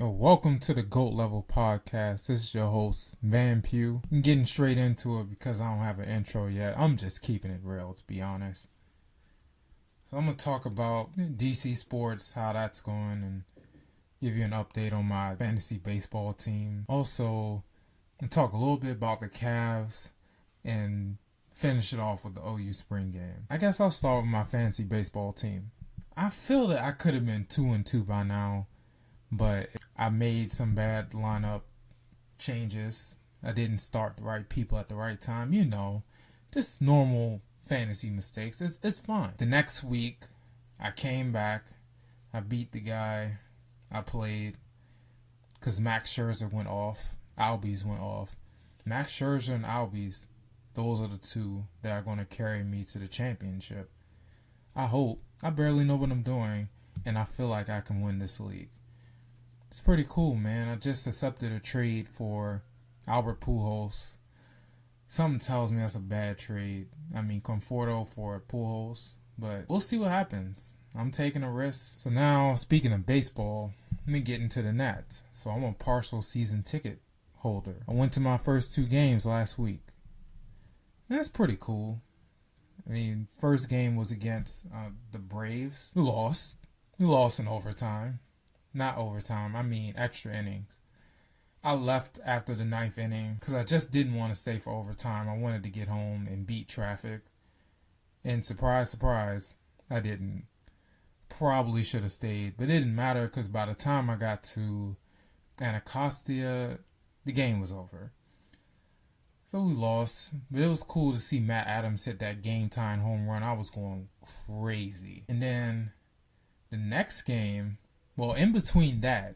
Yo, welcome to the GOAT Level Podcast. This is your host, Van Pugh. I'm getting straight into it because I don't have an intro yet. I'm just keeping it real, to be honest. So I'm going to talk about DC sports, how that's going, and give you an update on my fantasy baseball team. Also, I'll talk a little bit about the Cavs and finish it off with the OU spring game. I guess I'll start with my fantasy baseball team. I feel that I could have been 2-2 by now, but I made some bad lineup changes. I didn't start the right people at the right time. You know, just normal fantasy mistakes. It's fine. The next week, I came back. I beat the guy I played because Max Scherzer went off. Albies went off. Max Scherzer and Albies, those are the two that are going to carry me to the championship. I hope. I barely know what I'm doing, and I feel like I can win this league. It's pretty cool, man. I just accepted a trade for Albert Pujols. Something tells me that's a bad trade. I mean, Conforto for Pujols, but we'll see what happens. I'm taking a risk. So now, speaking of baseball, let me get into the Nats. So I'm a partial season ticket holder. I went to my first 2 games last week. And that's pretty cool. I mean, first game was against the Braves. We lost. We lost in overtime. Not overtime, I mean extra innings. I left after the 9th inning because I just didn't want to stay for overtime. I wanted to get home and beat traffic. And surprise, surprise, I didn't. Probably should have stayed, but it didn't matter because by the time I got to Anacostia, the game was over. So we lost, but it was cool to see Matt Adams hit that game-tying home run. I was going crazy. And then the next game, well, in between that,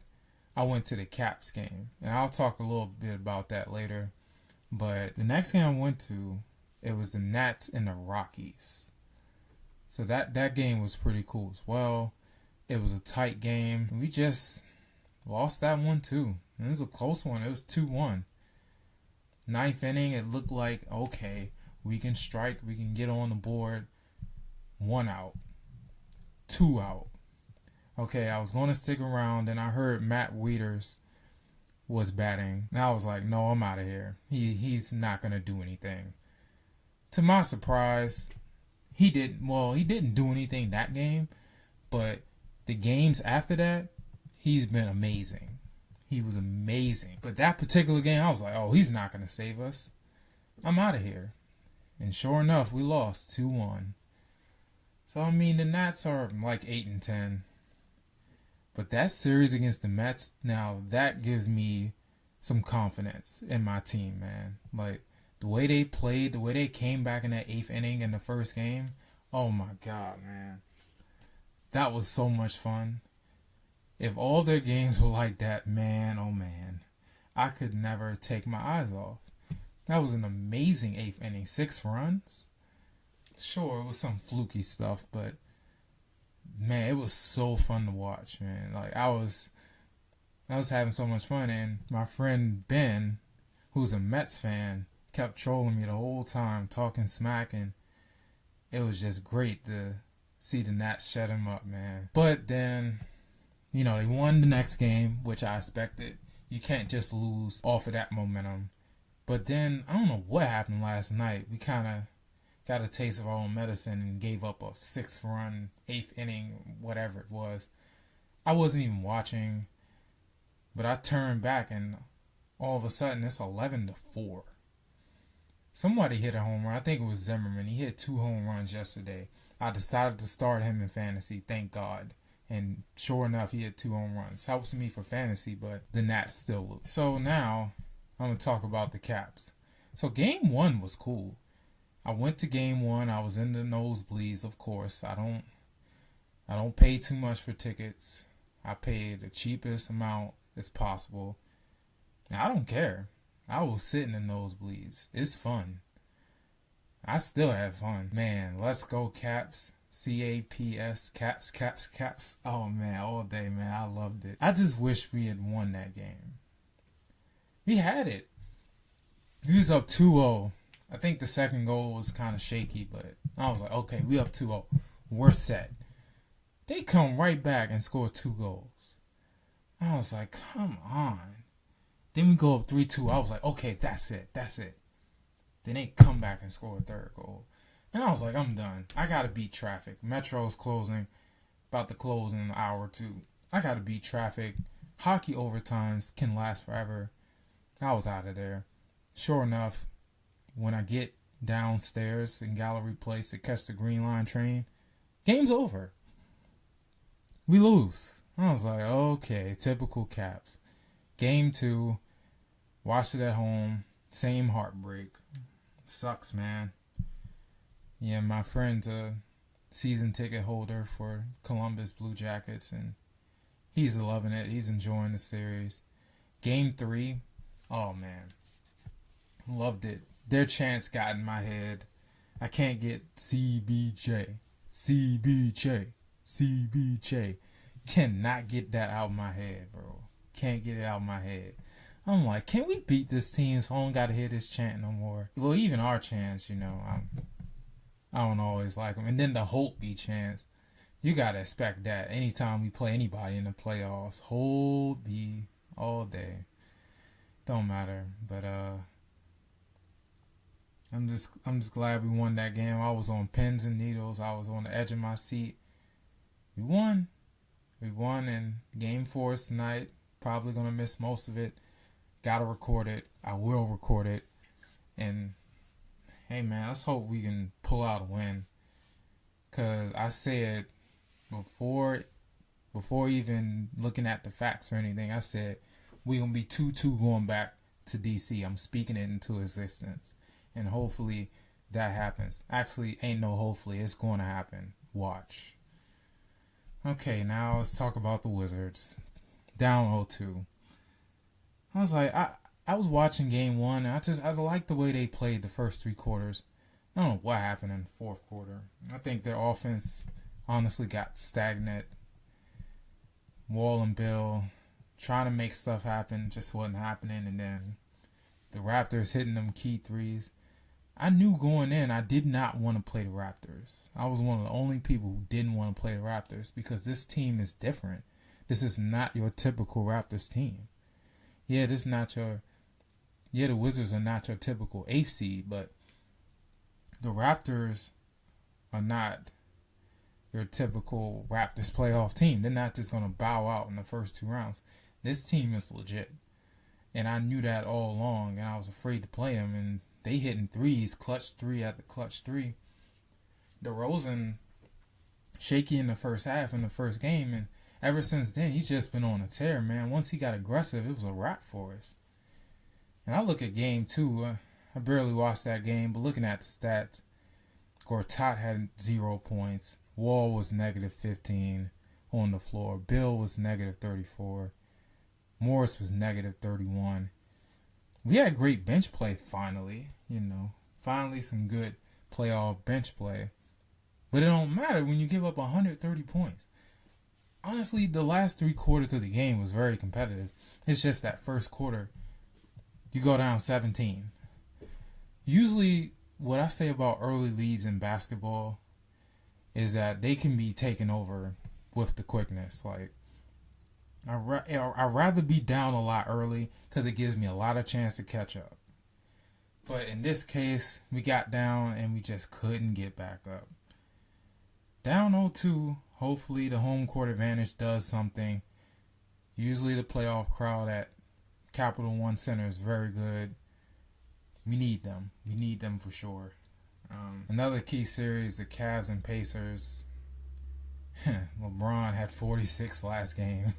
I went to the Caps game. And I'll talk a little bit about that later. But the next game I went to, it was the Nats and the Rockies. So that game was pretty cool as well. It was a tight game. We just lost that one too. And it was a close one. It was 2-1. 9th inning, it looked like, okay, we can strike. We can get on the board. 1 out. 2 out. Okay, I was going to stick around, and I heard Matt Wieters was batting. And I was like, no, I'm out of here. He's not going to do anything. To my surprise, he didn't do anything that game, but the games after that, he's been amazing. He was amazing. But that particular game, I was like, oh, he's not going to save us. I'm out of here. And sure enough, we lost 2-1. So, I mean, the Nats are like 8-10. But that series against the Mets, now that gives me some confidence in my team, man. Like, the way they played, the way they came back in that 8th inning in the first game, oh my God, man. That was so much fun. If all their games were like that, man, oh man, I could never take my eyes off. That was an amazing 8th inning, 6 runs. Sure, it was some fluky stuff, but man, it was so fun to watch, man. Like I was having so much fun, and my friend Ben, who's a Mets fan, kept trolling me the whole time, talking smack, and it was just great to see the Nats shut him up, man. But then, you know, they won the next game, which I expected. You can't just lose off of that momentum. But then, I don't know what happened last night. We kind of got a taste of our own medicine and gave up a 6th-run, 8th inning, whatever it was. I wasn't even watching, but I turned back and all of a sudden it's 11-4. Somebody hit a home run. I think it was Zimmerman. He hit 2 home runs yesterday. I decided to start him in fantasy, thank God. And sure enough, he had 2 home runs. Helps me for fantasy, but the Nats still lose. So now I'm going to talk about the Caps. So game 1 was cool. I went to game 1. I was in the nosebleeds, of course. I don't pay too much for tickets. I pay the cheapest amount as possible. Now, I don't care. I will sit in the nosebleeds. It's fun. I still have fun. Man, let's go Caps. CAPS. Caps, Caps, Caps. Oh, man, all day, man. I loved it. I just wish we had won that game. We had it. We was up 2-0. I think the second goal was kind of shaky, but I was like, okay, we up 2-0. We're set. They come right back and score 2 goals. I was like, come on. Then we go up 3-2. I was like, okay, that's it. Then they come back and score a third goal. And I was like, I'm done. I got to beat traffic. Metro's closing, about to close in an hour or two. I got to beat traffic. Hockey overtimes can last forever. I was out of there. Sure enough, when I get downstairs in Gallery Place to catch the Green Line train, game's over. We lose. I was like, okay, typical Caps. Game 2, watched it at home, same heartbreak. Sucks, man. Yeah, my friend's a season ticket holder for Columbus Blue Jackets, and he's loving it. He's enjoying the series. Game 3, oh man, loved it. Their chants got in my head. I can't get CBJ. Cannot get that out of my head, bro. Can't get it out of my head. I'm like, can we beat this team so I don't gotta hear this chant no more? Well, even our chants, I don't always like them. And then the Holtby chants, you gotta expect that anytime we play anybody in the playoffs. Holtby all day. Don't matter, but I'm just glad we won that game. I was on pins and needles. I was on the edge of my seat. We won. In game 4 is tonight. Probably gonna miss most of it. Gotta record it. I will record it. And hey man, let's hope we can pull out a win. Cause I said before even looking at the facts or anything, I said we're gonna be 2-2 going back to DC. I'm speaking it into existence. And hopefully that happens. Actually, ain't no hopefully. It's going to happen. Watch. Okay, now let's talk about the Wizards. Down 0-2. I was like, I was watching game 1, and I liked the way they played the first 3 quarters. I don't know what happened in the fourth quarter. I think their offense honestly got stagnant. Wall and Bill trying to make stuff happen just wasn't happening, and then the Raptors hitting them key threes. I knew going in I did not want to play the Raptors. I was one of the only people who didn't want to play the Raptors because this team is different. This is not your typical Raptors team. Yeah, the Wizards are not your typical 8th seed, but the Raptors are not your typical Raptors playoff team. They're not just going to bow out in the first 2 rounds. This team is legit. And I knew that all along, and I was afraid to play them, and they hitting threes, clutch 3 after clutch 3. DeRozan shaky in the first half in the first game, and ever since then, he's just been on a tear, man. Once he got aggressive, it was a wrap for us. And I look at game 2. I barely watched that game, but looking at the stats, Gortat had 0 points. Wall was negative 15 on the floor. Bill was negative 34. Morris was negative 31. We had great bench play finally, Finally some good playoff bench play. But it don't matter when you give up 130 points. Honestly, the last 3 quarters of the game was very competitive. It's just that first quarter, you go down 17. Usually, what I say about early leads in basketball is that they can be taken over with the quickness. Like, I'd rather be down a lot early because it gives me a lot of chance to catch up. But in this case, we got down and we just couldn't get back up. Down 0-2, hopefully the home court advantage does something. Usually the playoff crowd at Capital One Center is very good. We need them. We need them for sure. Another key series, the Cavs and Pacers. LeBron had 46 last game.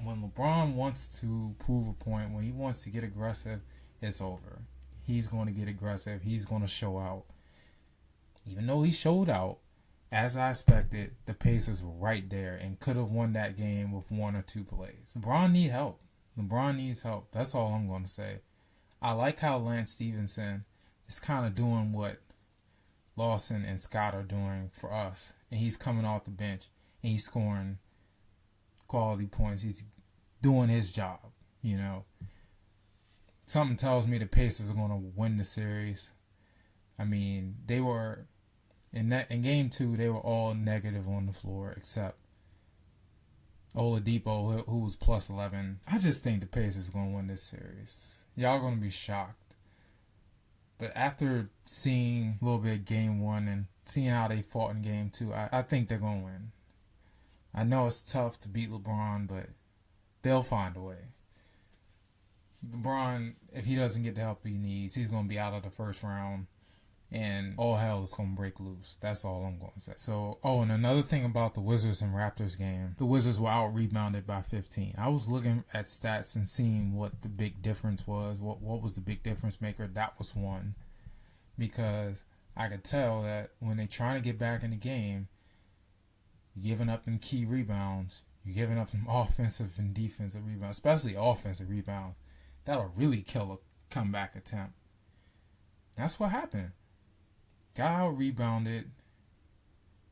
When LeBron wants to prove a point, when he wants to get aggressive, it's over. He's going to get aggressive. He's going to show out. Even though he showed out, as I expected, the Pacers were right there and could have won that game with 1 or 2 plays. LeBron needs help. LeBron needs help. That's all I'm going to say. I like how Lance Stevenson is kind of doing what Lawson and Scott are doing for us. And he's coming off the bench and he's scoring quality points. He's doing his job, Something tells me the Pacers are going to win the series. I mean, they were in game 2, they were all negative on the floor except Oladipo, who was plus 11. I just think the Pacers are going to win this series. Y'all going to be shocked. But after seeing a little bit of game 1 and seeing how they fought in game 2, I think they're going to win. I know it's tough to beat LeBron, but they'll find a way. LeBron, if he doesn't get the help he needs, he's going to be out of the first round. And all hell is going to break loose. That's all I'm going to say. So, and another thing about the Wizards and Raptors game, the Wizards were out-rebounded by 15. I was looking at stats and seeing what the big difference was. What was the big difference maker? That was one. Because I could tell that when they're trying to get back in the game, you're giving up them key rebounds. You're giving up them offensive and defensive rebounds, especially offensive rebounds. That'll really kill a comeback attempt. That's what happened. Got out-rebounded.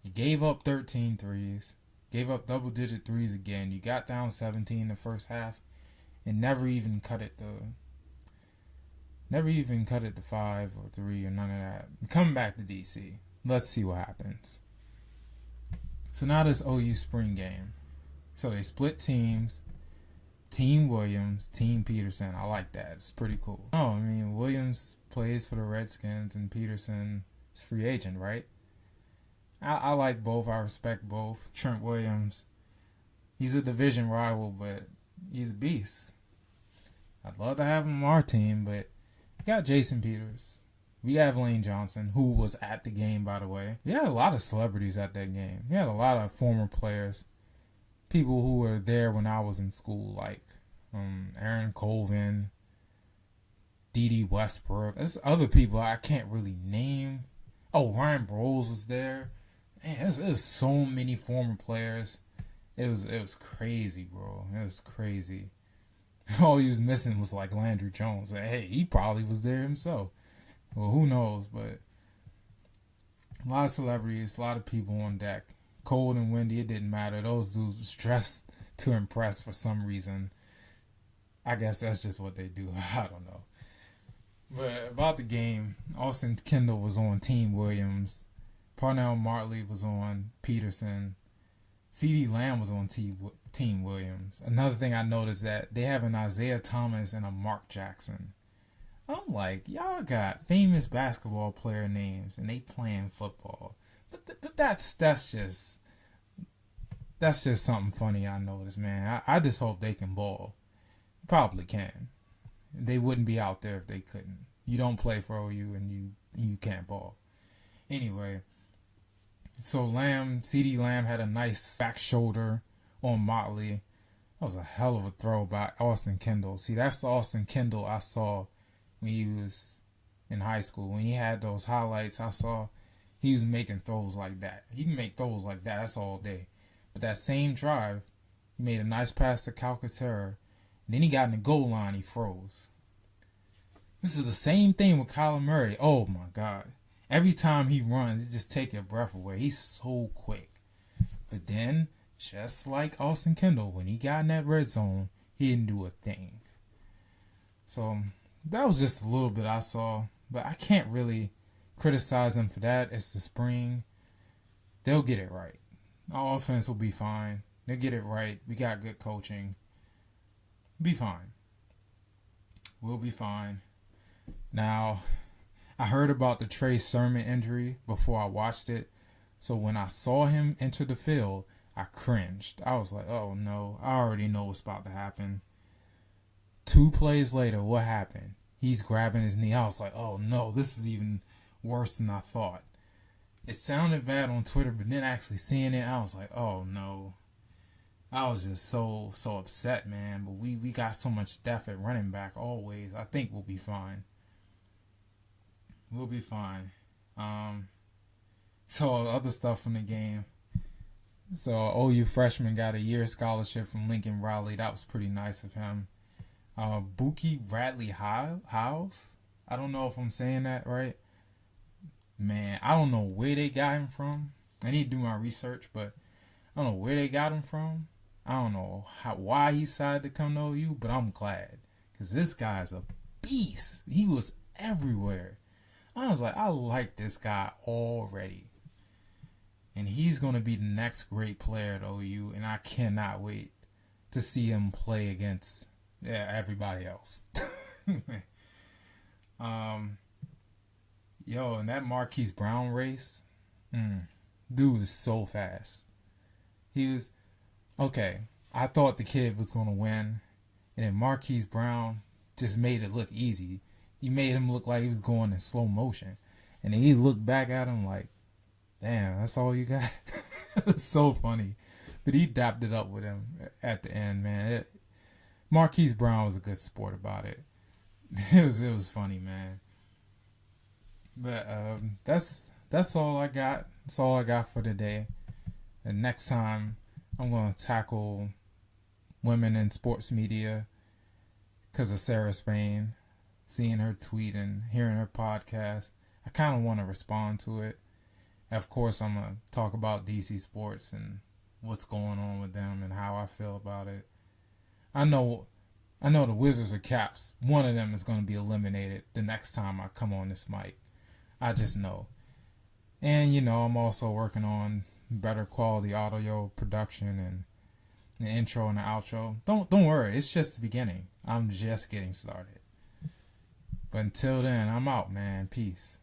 You gave up 13 threes. Gave up double-digit threes again. You got down 17 in the first half and never even cut it to 5 or 3 or none of that. Coming back to DC. Let's see what happens. So now this OU spring game. So they split teams. Team Williams, Team Peterson. I like that. It's pretty cool. Williams plays for the Redskins and Peterson is free agent, right? I like both. I respect both. Trent Williams, he's a division rival, but he's a beast. I'd love to have him on our team, but we got Jason Peters. We have Lane Johnson, who was at the game, by the way. We had a lot of celebrities at that game. We had a lot of former players. People who were there when I was in school, like Aaron Colvin, D.D. Westbrook. There's other people I can't really name. Ryan Broyles was there. Man, there's so many former players. It was crazy, bro. It was crazy. All he was missing was like Landry Jones. Hey, he probably was there himself. Well, who knows? But a lot of celebrities, a lot of people on deck. Cold and windy, it didn't matter. Those dudes was dressed to impress for some reason. I guess that's just what they do. I don't know. But about the game, Austin Kendall was on Team Williams. Parnell Martley was on Peterson. CeeDee Lamb was on Team Williams. Another thing I noticed that they have an Isaiah Thomas and a Mark Jackson. I'm like, y'all got famous basketball player names and they playing football. But that's just something funny I noticed, man. I just hope they can ball. Probably can. They wouldn't be out there if they couldn't. You don't play for OU and you can't ball. Anyway, so CeeDee Lamb had a nice back shoulder on Motley. That was a hell of a throw by Austin Kendall. See, that's the Austin Kendall I saw when he was in high school. When he had those highlights, I saw he was making throws like that. He can make throws like that. That's all day. But that same drive, he made a nice pass to Calcaterra. And then he got in the goal line. He froze. This is the same thing with Kyler Murray. Oh, my God. Every time he runs, it just takes your breath away. He's so quick. But then, just like Austin Kendall, when he got in that red zone, he didn't do a thing. So, that was just a little bit I saw. But I can't really criticize them for that. It's the spring. They'll get it right. Our offense will be fine. They'll get it right. We got good coaching. Be fine. We'll be fine. Now, I heard about the Trey Sermon injury before I watched it. So when I saw him enter the field, I cringed. I was like, oh no, I already know what's about to happen. 2 plays later, what happened? He's grabbing his knee. I was like, oh no, this is even worse than I thought. It sounded bad on Twitter, but then actually seeing it, I was like, oh no. I was just so upset, man. But we got so much depth at running back always. I think we'll be fine. We'll be fine. So other stuff from the game. So OU freshman got a year scholarship from Lincoln Riley. That was pretty nice of him. Buki Radley Hiles. I don't know if I'm saying that right. Man, I don't know where they got him from. I need to do my research, but I don't know where they got him from. I don't know why he decided to come to OU, but I'm glad. Because this guy's a beast. He was everywhere. I was like, I like this guy already. And he's going to be the next great player at OU, and I cannot wait. to see him play against everybody else. Yo, and that Marquise Brown race, dude is so fast. He was, okay, I thought the kid was going to win, and then Marquise Brown just made it look easy. He made him look like he was going in slow motion. And then he looked back at him like, damn, that's all you got? It's so funny. But he dapped it up with him at the end, man. Marquise Brown was a good sport about it. It was funny, man. But that's all I got. That's all I got for today. And next time, I'm going to tackle women in sports media because of Sarah Spain. Seeing her tweet and hearing her podcast, I kind of want to respond to it. Of course, I'm going to talk about DC Sports and what's going on with them and how I feel about it. I know the Wizards or Caps, one of them is going to be eliminated the next time I come on this mic. I just know. And, I'm also working on better quality audio production and the intro and the outro. Don't worry, it's just the beginning. I'm just getting started. But until then, I'm out, man. Peace.